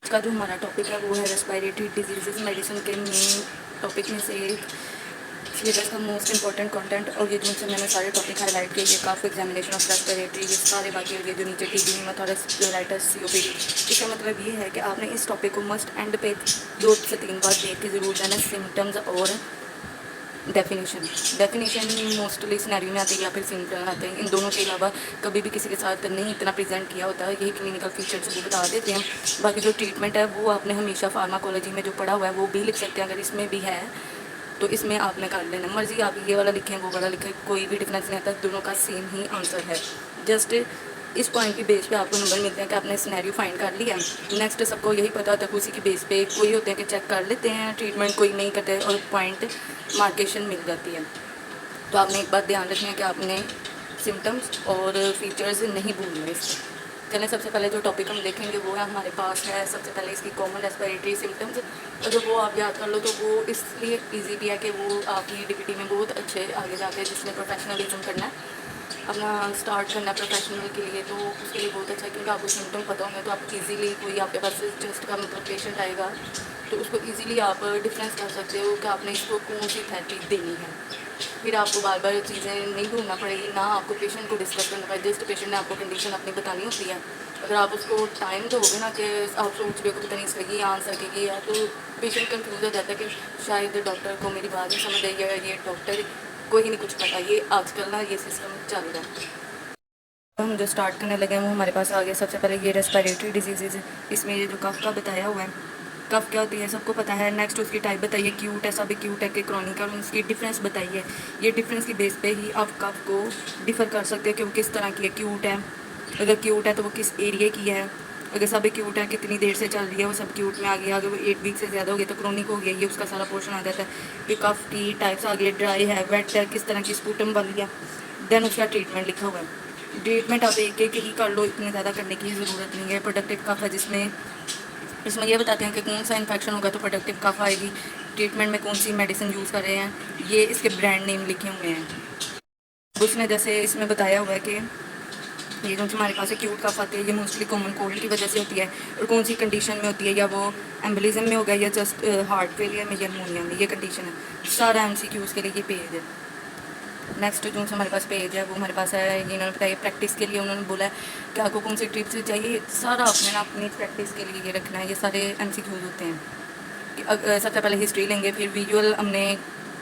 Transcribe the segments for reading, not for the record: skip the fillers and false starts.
का जो हमारा टॉपिक है वो है रेस्पिरेटरी डिजीजेज मेडिसिन के मेन टॉपिक में से एक सिलेबस का मोस्ट इंपॉर्टेंट कंटेंट। और ये जो से मैंने सारे टॉपिक हाईलाइट किए, ये काफ एग्जामिनेशन ऑफ रेस्पिरेटरी, ये सारे बाकी हो गए जो नीचे टीबी, न्यूमोथोरक्स, प्लेराइटिस, सीओपीडी। इसका मतलब ये है कि आपने इस टॉपिक को मस्ट एंड पे 2 से 3 बार देख के ज़रूर जाना। सिम्टम्स और डेफिनेशन मोस्टली सिनेरियो में आती है या फिर सिम्टम आते हैं। इन दोनों के अलावा कभी भी किसी के साथ नहीं इतना प्रेजेंट किया होता है, यही क्लिनिकल फीचर्स वो बता देते हैं। बाकी जो ट्रीटमेंट है वो आपने हमेशा फार्माकोलॉजी में जो पढ़ा हुआ है वो भी लिख सकते हैं। अगर इसमें भी है तो इसमें आपने कर लेना, मर्जी आप ये वाला लिखें वो वाला लिखें, कोई भी डिफरेंस नहीं आता, दोनों का सेम ही आंसर है। जस्ट इस पॉइंट की बेस पे आपको नंबर मिलते हैं कि आपने सिनेरियो फाइंड कर लिया। नेक्स्ट सबको यही पता होता है, उसी की बेस पे कोई होते हैं कि चेक कर लेते हैं ट्रीटमेंट, कोई नहीं करते और पॉइंट मार्केशन मिल जाती है। तो आपने एक बात ध्यान रखनी है कि आपने सिम्टम्स और फीचर्स नहीं भूलने इससे। चलें, सबसे पहले जो टॉपिक हम देखेंगे वो है हमारे पास है सबसे पहले इसकी कॉमन रेस्पिरेटरी सिम्टम्स। अगर वो आप याद कर लो तो वो इसलिए ईजी भी है कि वो आपकी डीपीटी में बहुत अच्छे आगे जाके जिसने प्रोफेशनलिज्म करना है, अपना स्टार्ट करना है प्रोफेशनल के लिए, तो उसके लिए बहुत अच्छा है। क्योंकि आपको सिम्टम पता होंगे तो आप इजीली, कोई आपके पास चेस्ट का मतलब पेशेंट आएगा तो उसको इजीली आप डिफरेंस कर सकते हो कि आपने इसको कौन सी थेरेपी देनी है। फिर आपको बार बार चीज़ें नहीं ढूंढना पड़ेगी, ना आपको पेशेंट को डिस्कस करना पड़ेगा। जस्ट पेशेंट ने आपको कंडीशन अपनी बतानी होती है। अगर आप उसको टाइम दोगे ना कि आप सोच रहे हो कि पता नहीं इसका ये आंसर की या, तो पेशेंट कंफ्यूज हो जाता है कि शायद डॉक्टर को मेरी बात नहीं समझ आई है, ये डॉक्टर को ही नहीं कुछ पता। ये आजकल ना ये सिस्टम चल रहा है। हम जो स्टार्ट करने लगे हैं वो हमारे पास आ गया। सबसे पहले ये रेस्पिरेटरी डिजीज़, इसमें ये जो कफ का बताया हुआ है, कफ क्या होती है सबको पता है। नेक्स्ट उसकी टाइप बताइए, क्यूट है, सब क्यूट है कि क्रॉनिक, और उसकी डिफरेंस बताइए। ये डिफरेंस की बेस पे ही आप कफ को डिफ़र कर सकते हो कि वो किस तरह की है। क्यूट है, अगर क्यूट है तो वो किस एरिए की है। अगर सब क्यूट है, कितनी देर से चल रही है, वो सब क्यूट में आ गया। अगर वो 8 वीक से ज़्यादा हो गया तो क्रॉनिक हो गया, ये उसका सारा पोर्शन आ जाता है। फिर कफ की टाइप्स आ गई, ड्राई है, वेट है, किस तरह की स्पूटम वाली है। देन उसका ट्रीटमेंट लिखा हुआ है। ट्रीटमेंट आप एक एक ही कर लो, इतने ज़्यादा करने की ज़रूरत नहीं है। प्रोडक्टिव कफ है जिसमें इसमें ये बताते हैं कि कौन सा इन्फेक्शन होगा तो प्रोडक्टिव कफ आएगी। ट्रीटमेंट में कौन सी मेडिसिन यूज़ कर रहे हैं, ये इसके ब्रांड नेम लिखे हुए हैं। उसने जैसे इसमें बताया हुआ है कि ये जो हमारे पास एक्यूट कफ आती है ये मोस्टली कॉमन कोल्ड की वजह से होती है, और कौन सी कंडीशन में होती है, या वो एम्बोलिज्म में होगा या जस्ट हार्ट फेलियर में या निमोनिया में, ये कंडीशन है। सारा MCQs के लिए ये पेज है। नेक्स्ट जो हमारे पास पेज है वो हमारे पास है, ये इन्होंने बताया प्रैक्टिस के लिए उन्होंने बोला है कि आपको कौन सी ट्रिप्स चाहिए, सारा आपने ना अपनी प्रैक्टिस के लिए ये रखना है। ये सारे MCQs होते हैं कि सबसे पहले हिस्ट्री लेंगे, फिर विजुअल हमने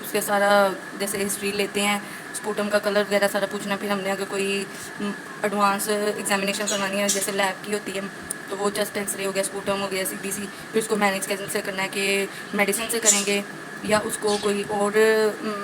उसके सारा जैसे हिस्ट्री लेते हैं, स्पूटम का कलर वगैरह सारा पूछना। फिर हमने अगर कोई एडवांस एग्जामिनेशन करवानी है जैसे लैब की होती है तो वो चेस्ट एक्सरे हो गया, स्पूटम हो गया, CBC, फिर उसको मैनेज कैसे करना है कि मेडिसिन से करेंगे या उसको कोई और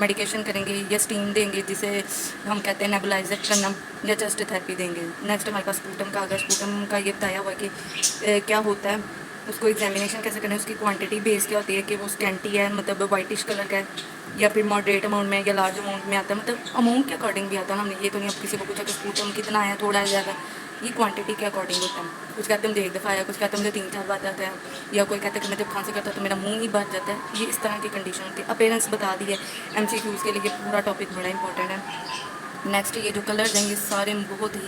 मेडिकेशन करेंगे या स्टीम देंगे जिसे हम कहते हैं नेबुलाइजर करना, या चेस्ट थेरेपी देंगे। नेक्स्ट हमारे पास स्पूटम का, अगर स्पूटम का ये बताया हुआ है कि क्या होता है, उसको एग्जामिनेशन कैसे करना है, उसकी क्वांटिटी बेस क्या होती है कि वो स्कैंटी है मतलब वाइटिश कलर का है, या फिर मॉडरेट अमाउंट में या लार्ज अमाउंट में आता है, मतलब अमाउंट के अकॉर्डिंग भी आता है ना। हमने ये तो नहीं अब किसी को पूछा कि स्पूटम कितना है, थोड़ा है, ज़्यादा, ये क्वांटिटी के अकॉर्डिंग होता है। कुछ कहते हैं मुझे एक दफ़ा आया, कुछ कहते हैं मुझे 3-4 बार आता है, या कोई कहता है कि मैं जब खांसी करता है तो मेरा मुंह ही भर जाता है। ये इस तरह की कंडीशन होती है। अपेयरेंस बता दी है। MCQs के लिए पूरा टॉपिक बड़ा इंपॉर्टेंट है। नेक्स्ट ये जो कलर्स हैं ये सारे बहुत ही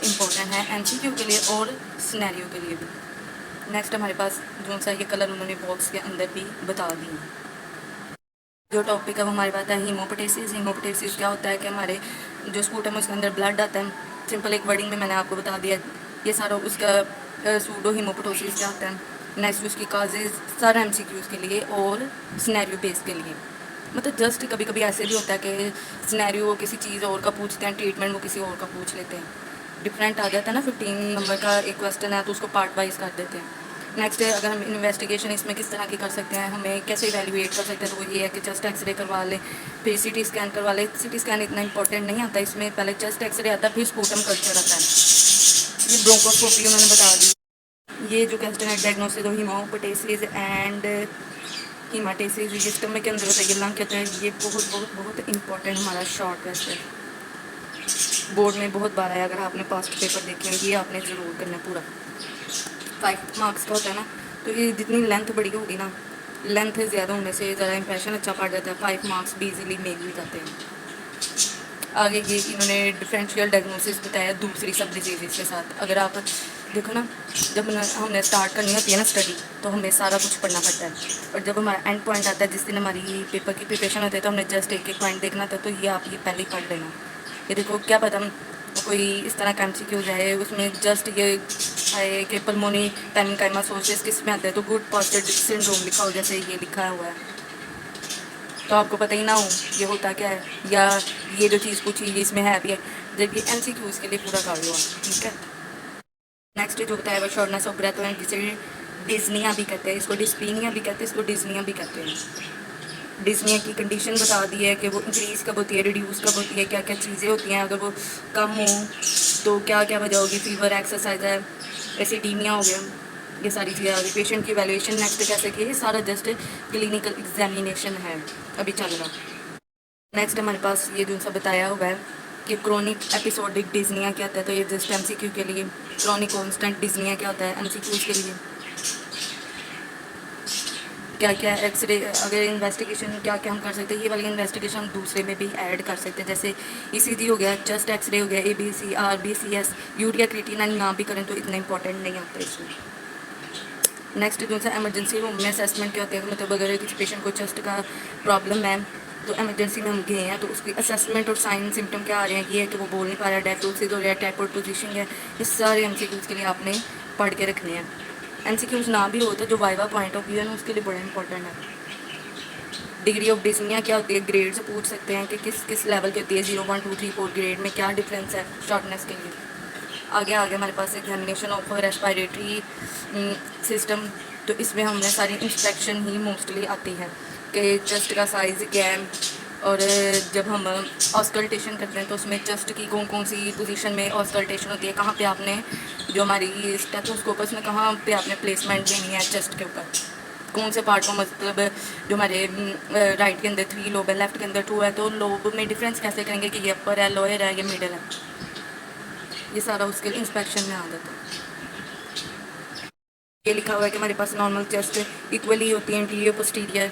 इंपॉर्टेंट हैं MCQ के लिए और सिनेरियो के लिए भी। नेक्स्ट हमारे पास जो सा ये कलर उन्होंने बॉक्स के अंदर भी बता दी। जो टॉपिक है वो हमारे पास है हीमोपटेसिस। हीमोपटेसिस क्या होता है कि हमारे जो स्पूटम है उसके अंदर ब्लड आता है। सिंपल एक वर्डिंग में मैंने आपको बता दिया ये सारा। उसका सूडो हीमोपटोसिस क्या होता है, नेक्स्ट उसकी काजेज, सारा MCQs के लिए और सिनेरियो बेस के लिए। मतलब जस्ट कभी कभी ऐसे भी होता है कि सिनेरियो वो किसी चीज़ और का पूछते हैं, ट्रीटमेंट वो किसी और का पूछ लेते हैं, डिफरेंट आ जाता है ना। 15 नंबर का एक क्वेश्चन है तो उसको पार्ट वाइज कर देते हैं। नेक्स्ट है अगर हम इन्वेस्टिगेशन इसमें किस तरह की कर सकते हैं, हमें कैसे इवेल्युएट कर सकते हैं, तो वो ये है कि चेस्ट एक्सरे करवा लें, फिर CT स्कैन करवा लें। CT स्कैन इतना इंपॉर्टेंट नहीं आता इसमें, पहले चेस्ट एक्सरे आता है फिर स्पूटम कल्चर आता है। ये ब्रोंकोस्कोपी उन्होंने बता दी। ये जो क्वेश्चन है डायग्नोसिस ऑफ हीमोपटेसिस एंड हीमाटेसिस, ये स्टमक के अंदर होता है, ये लंग के होता है। ये बहुत बहुत बहुत इंपॉर्टेंट हमारा शॉर्ट टेस्ट है, बोर्ड में बहुत बार आया। अगर आपने पास्ट पेपर देखे हैं ये आपने ज़रूर करना पूरा। 5 मार्क्स का होता है ना, तो ये जितनी लेंथ बड़ी होगी ना, लेंथ ज़्यादा होने से ज़रा इंप्रेशन अच्छा पड़ जाता है। 5 मार्क्स भी इजीली मेल भी जाते हैं। आगे ये इन्होंने डिफरेंशियल डायग्नोसिस बताया दूसरी सब डिजीज़ के साथ। अगर आप देखो ना, जब हमने स्टार्ट करनी होती है ना स्टडी, तो हमें सारा कुछ पढ़ना पड़ता है। और जब हमारा एंड पॉइंट आता है, जिस दिन हमारी पेपर की प्रिपरेशन होती है, तो हमने जस्ट एक एक पॉइंट देखना था। तो ये आप ये पहले ही पढ़ लेना। ये देखो, क्या पता हम कोई इस तरह का MCQ जाए, उसमें जस्ट ये है कि पल्मोनी पेनिकाइमा सोर्सेस किस में आते हैं, तो गुड पॉस्चर सिंड्रोम लिखा हो, जैसे ये लिखा हुआ है, तो आपको पता ही ना हो ये होता क्या है, या ये जो चीज़ पूछी ये इसमें है भी है, जब ये MCQ के लिए पूरा कर लो आप, ठीक है। नेक्स्ट जो होता है वो शॉर्टनेस ऑफ ब्रेथ है, जिसे डिज्निया भी कहते हैं, इसको डिस्पीनिया भी कहते हैं, इसको डिज्निया भी कहते हैं। डिज्निया की कंडीशन बता दी है कि वो इंक्रीज़ कब होती है, रिड्यूस कब होती है, क्या क्या चीज़ें होती हैं, अगर वो कम हो तो क्या क्या वजह होगी, फीवर, एक्सरसाइज है, एसिडीमिया हो गया, ये सारी चीज़ें आ गई। पेशेंट की वैल्यूएशन नेक्स्ट कैसे की, ये सारा जस्ट क्लिनिकल एग्जामिनेशन है अभी चल रहा। नेक्स्ट हमारे पास ये जो सा बताया हुआ है कि क्रोनिक एपिसोडिक डिज्निया क्या होता है, तो ये जस्ट MCQ के लिए। क्रोनिक कॉन्स्टेंट डिज्निया क्या होता है, MCQ के लिए। क्या क्या एक्सरे, अगर इन्वेस्टिगेशन क्या क्या हम कर सकते हैं, ये वाली इन्वेस्टिगेशन हम दूसरे में भी ऐड कर सकते हैं, जैसे ECG हो गया, चेस्ट एक्सरे हो गया, ABC, RBCS, यूरिया क्रिएटिनिन ना भी करें तो इतना इंपॉर्टेंट नहीं होता इसमें। नेक्स्ट जो सा एमरजेंसी रूम में असेसमेंट क्या होता है, मतलब अगर किसी पेशेंट को चेस्ट का प्रॉब्लम है, तो एमरजेंसी में हम गए हैं, तो उसकी असेसमेंट और साइन सिम्टम क्या आ रहे हैं, ये है कि वो बोल नहीं पा रहा है, डायग्नोसिस हो रहा है, टाइफाइड पोजीशन है, ये सारे MCQs के लिए आपने पढ़ के रखने हैं। MCQs ना भी हो तो जो वाइवा पॉइंट ऑफ व्यू है ना, उसके लिए बड़ा इंपॉर्टेंट है। डिग्री ऑफ डिस्निया क्या होती है, ग्रेड से पूछ सकते हैं कि किस किस लेवल की होती है, 0 1 2 3 4 ग्रेड में क्या डिफरेंस है शॉर्टनेस के लिए। आगे आगे हमारे पास एग्जामिनेशन ऑफ रेस्पिरेटरी सिस्टम, तो इसमें हमने सारी इंस्पेक्शन ही मोस्टली आती है कि चेस्ट का साइज़ क्या है, और जब हम ऑस्कल्टेशन करते हैं तो उसमें चेस्ट की कौन कौन सी पोजीशन में ऑस्कल्टेशन होती है, कहाँ पे आपने जो हमारी स्टेथोस्कोपस में कहाँ पे आपने प्लेसमेंट देनी है चेस्ट के ऊपर, कौन से पार्ट को, मतलब जो हमारे राइट के अंदर 3 लोब है, लेफ्ट के अंदर 2 है, तो लोब में डिफरेंस कैसे करेंगे कि ये अपर है, लोअर है, ये मिडल है, ये सारा उसके इंस्पेक्शन में आ जाता है। ये लिखा हुआ है कि हमारे पास नॉर्मल चेस्ट इक्वली होती है, इंटीरियर पोस्टीरियर।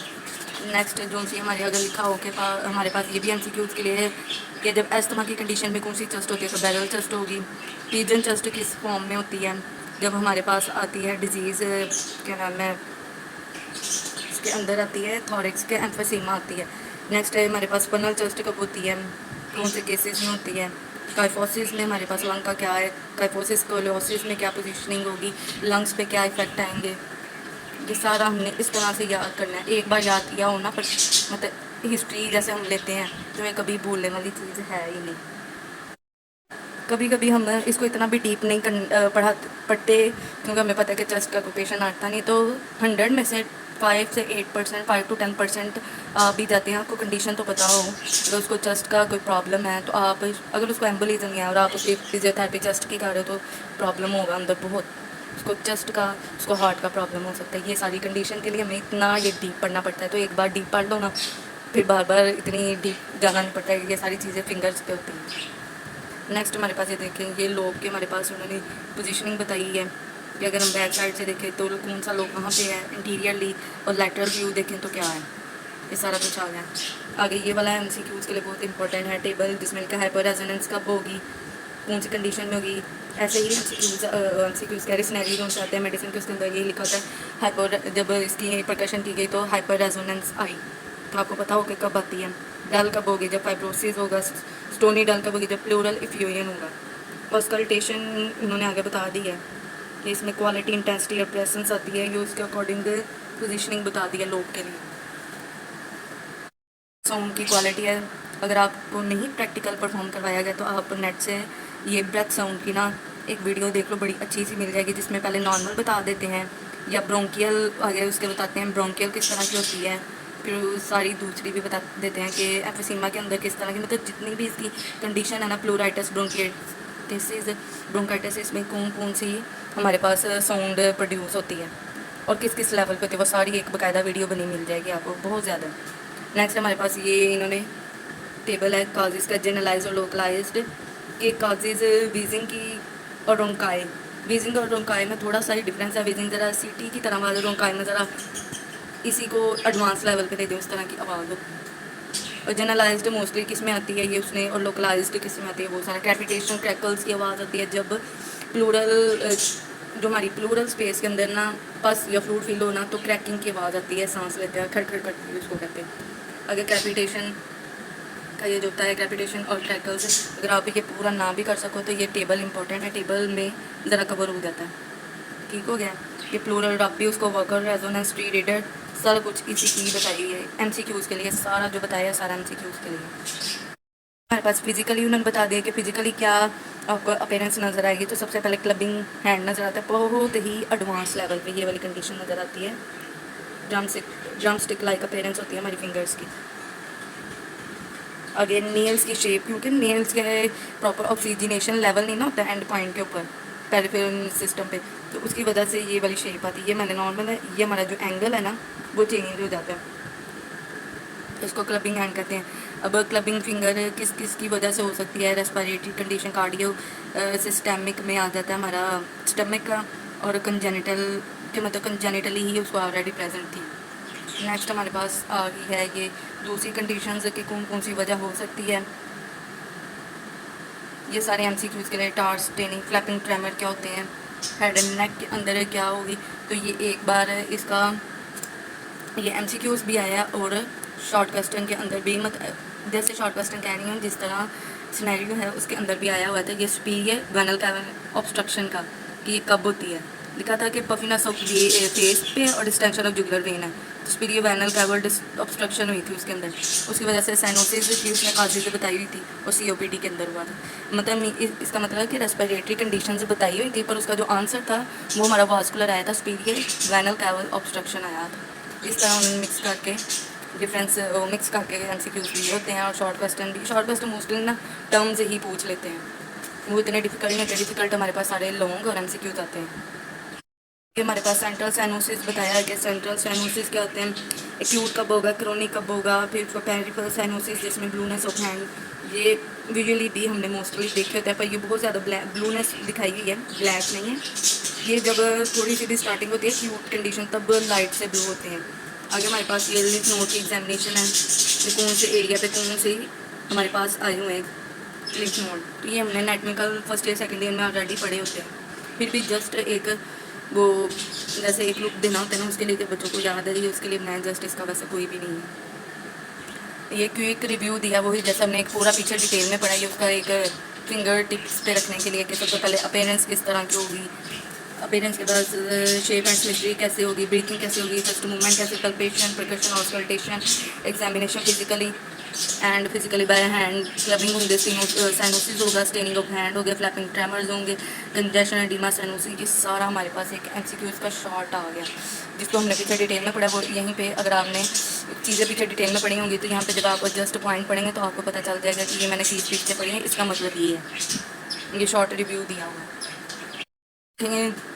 नेक्स्ट जो सी हमारे अगर लिखा हो कि हमारे पास ये भी MCQs के लिए है कि जब अस्थमा की कंडीशन में कौन सी चेस्ट होती है, तो बैरल चेस्ट होगी। पिजन चेस्ट किस फॉर्म में होती है, जब हमारे पास आती है डिजीज़, क्या नाम है, इसके अंदर आती है थॉरिक्स के एम्फीसीमा आती है। नेक्स्ट है हमारे पास फनल चेस्ट कब होती है, कौन से केसेस में होती है। काइफोसिस में हमारे पास लंग का क्या है, काइफोसिस कोलियोसिस में क्या पोजीशनिंग होगी, लंग्स पे क्या इफेक्ट आएंगे, ये सारा हमने इस तरह से याद करना है। एक बार याद किया होना, पर मतलब हिस्ट्री जैसे हम लेते हैं तो ये कभी भूलने वाली चीज़ है ही नहीं। कभी कभी हम इसको इतना भी डीप नहीं पढ़ते, क्योंकि हमें पता है कि चेस्ट का कोई पेशेंट आता नहीं, तो 100 में से 5 से 8%, 5 to 10% आ भी जाते हैं। आपको कंडीशन तो पता हो, अगर उसको चेस्ट का कोई प्रॉब्लम है, तो आप अगर उसको एम्बोलिज्म है और आप उसकी फिजियोथेरेपी चेस्ट की कर रहे हो, तो प्रॉब्लम होगा अंदर बहुत, उसको चेस्ट का, उसको हार्ट का प्रॉब्लम हो सकता है। ये सारी कंडीशन के लिए हमें इतना ये डीप पढ़ना पड़ता है, तो एक बार डीप पढ़ लो ना, फिर बार बार इतनी डीप जाना नहीं पड़ता है, ये सारी चीज़ें फिंगर्स पे होती हैं। नेक्स्ट हमारे पास ये देखें, ये लोब के हमारे पास उन्होंने पोजीशनिंग बताई है कि अगर हम बैक साइड से देखें तो कौन सा लोब कहाँ पे है, इंटीरियरली, और लैटरल व्यू देखें तो क्या है, ये सारा कुछ आ गया है। आगे ये वाला MCQs के लिए बहुत इंपॉर्टेंट है टेबल, जिसमें लिखा है हाइपर रेजोनेंस कब होगी, कौन सी कंडीशन में होगी। ऐसे ही MCQs कह सिनेरियो जो आते हैं मेडिसिन के, उसके अंदर ये लिखा होता है हाइपर, जब इसकी प्रकशन की गई तो हाइपर रेजोनेंस आई, तो आपको पता होगा कब आती है। डल कब होगी, जब फाइब्रोसिस होगा। स्टोनी डल कब होगी, जब प्लूरल इफ्यूजन होगा। ऑस्कल्टेशन उन्होंने आगे बता दी है कि इसमें क्वालिटी, इंटेंसिटी और प्रेजेंस आती है, ये उसके अकॉर्डिंग पोजीशनिंग बता दी है लोग के लिए। साउंड की क्वालिटी है, अगर आपको नहीं प्रैक्टिकल परफॉर्म करवाया गया तो आप नेट से ये ब्रेथ साउंड की ना एक वीडियो देख लो, बड़ी अच्छी सी मिल जाएगी, जिसमें पहले नॉर्मल बता देते हैं, या ब्रोंकियल आगे उसके बताते हैं ब्रोंकियल किस तरह की होती है, फिर सारी दूसरी भी बता देते हैं कि एम्फीसीमा के अंदर किस तरह की, मतलब जितनी भी इसकी कंडीशन है ना, प्लूराइटिस, ब्रोंकाइटिस, ब्रोंकाइटिस में कौन कौन सी हमारे पास साउंड प्रोड्यूस होती है और किस किस लेवल पे होती है, वो सारी एक बाकायदा वीडियो बनी मिल जाएगी आपको, बहुत ज़्यादा। नेक्स्ट हमारे पास ये इन्होंने टेबल है काजेज़ का, जनरलाइज और लोकलाइज्ड, के काजेज़ वीजिंग की और रोंकाई। वीजिंग और रोंकाई में थोड़ा सा ही डिफरेंस है, वीजिंग ज़रा सीटी की तरह आवाज़, रोंकाई में ज़रा इसी को एडवांस लेवल पे दे दो, उस तरह की आवाज़ हो। और जनरलाइज्ड मोस्टली किस में आती है ये उसने, और लोकलाइज्ड किस में आती है, वो सारा कैपिटेशन क्रैकल्स की आवाज़ आती है जब प्लूरल जो हमारी प्लूरल स्पेस के अंदर ना पस या फ्लूड फील होना, तो क्रैकिंग की आवाज़ आती है, सांस लेते हैं, खड़खड़ करती है, उसको कहते हैं। अगर कैपिटेशन का ये जो होता है, कैपिटेशन और क्रैकल्स, अगर आप ये पूरा ना भी कर सको तो ये टेबल इंपॉर्टेंट है, टेबल में ज़रा कवर हो जाता है। ठीक हो गया। ये प्लूरल रब भी, उसको वर्कर, रेजोनेंस, ट्री रीडर, सारा कुछ इसी की बताई हुई है। एमसीक्यूज़ के लिए सारा जो बताया है, सारा एमसीक्यूज़ के लिए। हमारे पास फिजिकली उन्होंने बता दिया कि फिजिकली क्या आपको अपेयरेंस नज़र आएगी। तो सबसे पहले क्लबिंग हैंड नज़र आता है, बहुत ही एडवांस लेवल पे ये वाली कंडीशन नज़र आती है। ड्रम स्टिक लाइक अपेयरेंस होती है हमारी फिंगर्स की। अगेन नेल्स की शेप, क्योंकि नेल्स के प्रॉपर ऑक्सीजनेशन लेवल नहीं ना होता एंड पॉइंट के ऊपर पेरिफेरल सिस्टम पे, तो उसकी वजह से ये वाली शेप आती है। ये मैंने नॉर्मल है, ये हमारा जो एंगल है ना वो चेंज हो जाता है, इसको क्लबिंग हैंड कहते हैं। अब क्लबिंग फिंगर किस किस की वजह से हो सकती है? रेस्पिरेटरी कंडीशन, कार्डियो सिस्टेमिक में आ जाता है हमारा स्टमक का, और कंजेनिटल के मतलब कंजेनिटली ही उसको ऑलरेडी प्रेजेंट थी। नेक्स्ट हमारे पास आ गई है ये दूसरी कंडीशंस कि कौन कौन सी वजह हो सकती है। ये सारे एमसीक्यूज़ के लिए टार्स, टेनिंग, फ्लैपिंग, ट्रेमर क्या होते हैं, हेड एंड नेक के अंदर क्या होगी। तो ये एक बार इसका ये एमसीक्यूज़ भी आया और शॉर्ट क्वेश्चन के अंदर भी, जैसे शॉर्ट क्वेश्चन कह रही हूँ जिस तरह सिनेरियो है उसके अंदर भी आया हुआ था। ये सुपीरियर वेनल कैवल ऑब्स्ट्रक्शन का कि ये कब होती है। लिखा था कि पफिनस ऑफ फेस पे और डिस्टेंशन ऑफ जुगुलर वेन है, तो सुपीरियर वेनल कैवल ऑब्स्ट्रक्शन हुई थी उसके अंदर, उसकी वजह से साइनोसिस थी, उसने काजी से बताई हुई थी, और सीओपीडी के अंदर हुआ था। मतलब इसका मतलब है कि रेस्पिरेटरी कंडीशन से बताई हुई थी, पर उसका जो आंसर था वो हमारा वास्कुलर आया था, सुपीरियर वेनल कैवल ऑब्स्ट्रक्शन आया था। इस तरह उन्होंने मिक्स करके डिफरेंस मिक्स करके एमसीक्यूज़ भी होते हैं, और शॉर्ट क्वेश्चन भी। शॉर्ट क्वेश्चन मोस्टली ना टर्म से ही पूछ लेते हैं, वो इतने डिफिकल्ट नहीं होते। डिफिकल्ट हमारे पास सारे लॉन्ग और एमसीक्यूज़ आते हैं। ये हमारे पास सेंट्रल साइनोसिस बताया कि सेंट्रल साइनोसिस क्या होते हैं, एक्यूट कब होगा, क्रोनिक कब होगा, फिर उसको पेरिफेरल साइनोसिस जिसमें ब्लूनेस ऑफ हैंड, ये विजुअली भी हमने मोस्टली देखे होते हैं, पर ये बहुत ज़्यादा ब्लूनेस दिखाई हुई है, ब्लैक नहीं है। ये जब थोड़ी सी भी स्टार्टिंग होती है एक्यूट कंडीशन, तब लाइट से ब्लू होते हैं। आगे हमारे पास ये लिम्फ नोड की एग्जामिनेशन है कि कौन से एरिया पे कौन से हमारे पास आए हुए हैं लिम्फ नोड। तो ये हमने anatomical first year second year में ऑलरेडी पढ़े होते हैं, फिर भी जस्ट एक वो जैसे एक लुक देना होता है ना, उसके लिए बच्चों को याद है, उसके लिए बनाया जस्ट, इसका वैसे कोई भी नहीं है। ये क्विक रिव्यू दिया वही जैसे हमने एक पूरा पिक्चर डिटेल में पढ़ा है, उसका एक फिंगर टिप्स पे रखने के लिए कि सबसे पहले अपेयरेंस किस तरह की होगी, अपेयरेंस के बाद शेप एंड सिमेट्री कैसे होगी, ब्रीथिंग कैसे होगी, फर्स्ट मूवमेंट कैसे, palpation, percussion, auscultation, examination physically and physically by hand, clubbing होंगे, साइनोसिस होगा, स्टेनिंग ऑफ हैंड हो गया, फ्लैपिंग ट्रेमर्स होंगे, कंजेशन एडिमा साइनोसिस। ये सारा हमारे पास एक एमसीक्यूज़ का शॉर्ट आ गया, जिसको हमने पीछे डिटेल में पढ़ा। वो यहीं पे अगर आपने चीज़ें पीछे डिटेल में पढ़ी होंगी तो यहाँ पे जब आप जस्ट पॉइंट पढ़ेंगे तो आपको पता चल जाएगा कि ये मैंने चीज़ पीछे पढ़ी है, इसका मतलब ये है। ये शॉर्ट रिव्यू दिया हुआ है।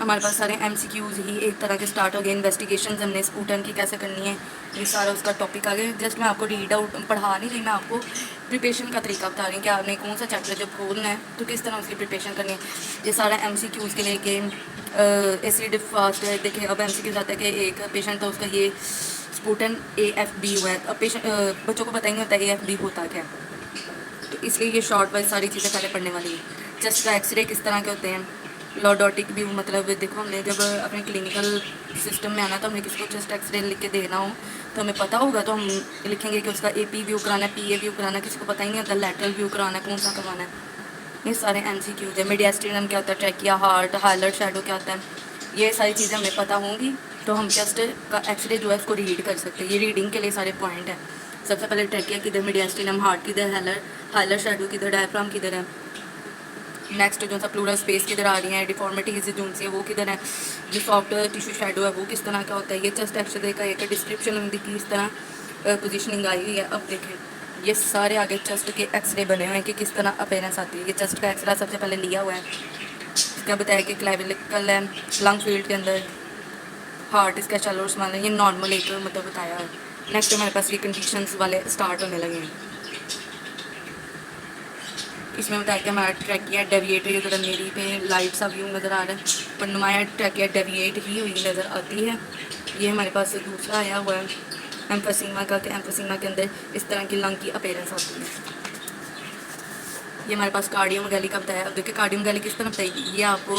हमारे पास सारे एमसीक्यूज़ ही एक तरह के स्टार्ट हो गए। इन्वेस्टिगेशन हमने स्पूटन की कैसे करनी है, ये सारा उसका टॉपिक आ गया। जस्ट मैं आपको रीड आउट पढ़ा नहीं रही, मैं आपको प्रिपरेशन का तरीका बता रही हूँ कि आपने कौन सा चैप्टर जब खोलना है तो किस तरह उसकी प्रिपरेशन करनी है। ये सारा एमसीक्यूज़ के लिए कि एसिड फास्ट है। देखिए अब एमसीक्यूज़ आता है कि एक पेशेंट था, उसका ये स्पूटन AFB हुआ है। अब पेशेंट बच्चों को पता ही नहीं होता है AFB होता क्या, तो इसलिए ये शॉर्ट वाइज सारी चीज़ें पहले पढ़ने वाली है। चेस्ट का एक्सरे किस तरह के होते हैं, लॉडोटिक व्यू, मतलब देखो हमने जब अपने क्लिनिकल सिस्टम में आना तो हमें किसी को चेस्ट एक्सरे लिख के देना हो तो हमें पता होगा, तो हम लिखेंगे कि उसका AP व्यू कराना है, PA व्यू कराना है। किसी को पता ही नहीं होता लैटरल व्यू कराना है, कौन सा करवाना है। ये सारे MCQs है। मीडियास्ट्रिनम क्या होता है, ट्रैकिया, हार्ट, हाइलर शैडो क्या होता है, ये सारी चीज़ें हमें पता होंगी तो हम चेस्ट का एक्सरे जो है उसको रीड कर सकते हैं। ये रीडिंग के लिए सारे पॉइंट हैं। सबसे पहले ट्रैकिया किधर, मीडियास्ट्रिनम, हार्ट किधर, हाइलर शैडो किधर, डायफ्राम किधर है, नेक्स्ट जो सा प्लूरल स्पेस किधर आ रही है, डिफॉर्मिटीज जो सी है वो किधर है, जो सॉफ्ट टिश्यू शेडो है वो किस तरह का होता है। ये चेस्ट एक्सरे का एक डिस्क्रिप्शन उनकी किस तरह पोजीशनिंग आई हुई है। अब देखें ये सारे आगे चेस्ट के एक्सरे बने हुए हैं कि किस तरह अपेयरेंस आती है। ये चेस्ट का एक्सरा सबसे पहले लिया हुआ है, इसका बताया कि क्लेविकल है लंग फील्ड के अंदर, हार्ट इसका शैलो स्मॉल है, ये नॉर्मल एक मतलब बताया है। नेक्स्ट हमारे पास ये कंडीशंस वाले स्टार्ट होने लगे हैं। इसमें बताया कि हमारा ट्रैकिया डेविएट है, जरा मेरी पे लाइट सा व्यू नज़र आ रहा है पर नुमाया ट्रैकिया डेविएट ही हुई नज़र आती है। ये हमारे पास दूसरा आया हुआ है एम्फोसीमा का, कि एम्फोसीमा के अंदर इस तरह की लंग की अपेयरेंस आती है। ये हमारे पास कार्डियोमेगाली का बताया। अब देखिए कार्डियोमेगाली किस तरह बताएगी, ये आपको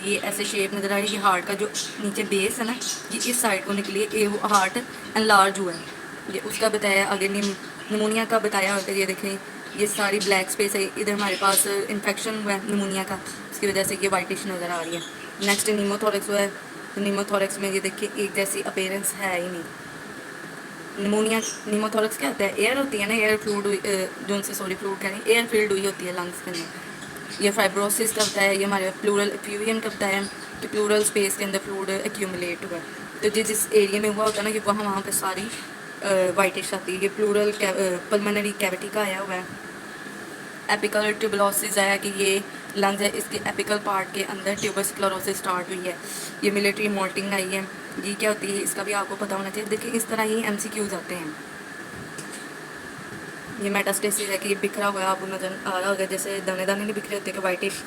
ये ऐसे शेप नज़र आ रही है। ये हार्ट का जो नीचे बेस है ना, ये इस साइड को निकली है, ये हार्ट एनलार्ज हुआ है। ये उसका बताया आगे, निमोनिया का बताया होगा। ये देखें, ये सारी ब्लैक स्पेस है, इधर हमारे पास इन्फेक्शन हुआ है निमोनिया का, इसकी वजह से ये वाइटिश नज़र आ रही है। नेक्स्ट नीमोथोरेक्स हुआ है, नीमोथोरेक्स में ये देखिए एक जैसी अपीयरेंस है ही नहीं। निमोनिया, नीमोथोरेक्स क्या होता है? एयर होती है ना, एयर फ्लूड, जो उनसे सॉरी फ्लूड कह रही है, एयर फील्ड हुई होती है लंग्स के अंदर। ये फाइब्रोसिस का होता है, ये हमारे प्लूरल एफ्यूजन का होता है कि प्लूरल स्पेस के अंदर फ्लूड एक्यूमुलेट हुआ है। तो जिस एरिया में हुआ होता है ना कि वहाँ पे सारी वाइटिश आती है। ये प्लूरल पल्मोनरी कैविटी का आया हुआ है। एपिकल ट्यूबलोसिस आया कि ये लंग्स है, इसके एपिकल पार्ट के अंदर ट्यूबरक्लोरोसिस स्टार्ट हुई है। ये मिलिट्री मोल्टिंग आई है, ये क्या होती है इसका भी आपको पता होना चाहिए। देखिए इस तरह ही MCQs आते हैं। ये मेटास्टेसिस है कि ये बिखरा हुआ है, आपको नजर आ रहा होगा जैसे दाने दाने नहीं बिखरे होते कि वाइटिश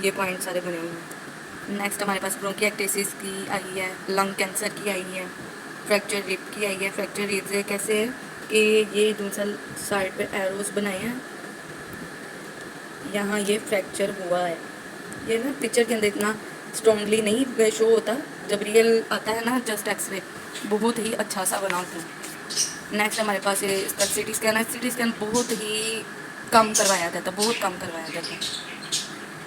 ये पॉइंट सारे बने हुए हैं। नेक्स्ट हमारे पास ब्रोंकिएक्टेसिस की आई है, लंग कैंसर की आई है, फ्रैक्चर रिब की आई है। फ्रैक्चर रिब से कैसे है कि ये दूसरा साइड पे एरोज बनाए हैं, यहाँ ये फ्रैक्चर हुआ है। ये ना पिक्चर के अंदर इतना स्ट्रॉन्गली नहीं शो होता, जब रियल आता है ना जस्ट एक्सरे, बहुत ही अच्छा सा बना होता है। नेक्स्ट हमारे पास ये इसका CT स्कैन है। CT स्कैन बहुत ही कम करवाया जाता है, बहुत कम करवाया जाता है।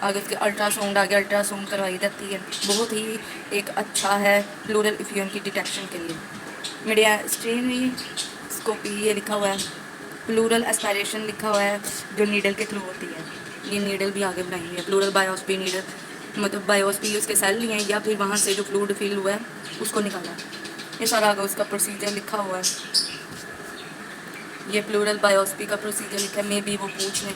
आगे इसके अल्ट्रासाउंड, आगे अल्ट्रासाउंड करवाई जाती है, बहुत ही एक अच्छा है प्लूरल एफ्यूजन की डिटेक्शन के लिए। मीडिया स्टेनोस्कोपी ये लिखा हुआ है, प्लूरल एस्पायरेशन लिखा हुआ है जो नीडल के थ्रू होती है। ये नीडल भी आगे बनाई हुई है, प्लूरल बायोस्पी नीडल, मतलब बायोस्पी उसके सेल लिए हैं या फिर वहाँ से जो फ्लूइड फील हुआ है उसको निकाला। ये सारा आगे उसका प्रोसीजर लिखा हुआ है। ये प्लूरल बायोस्पी का प्रोसीजर लिखा है, मे बी वो पूछ लें।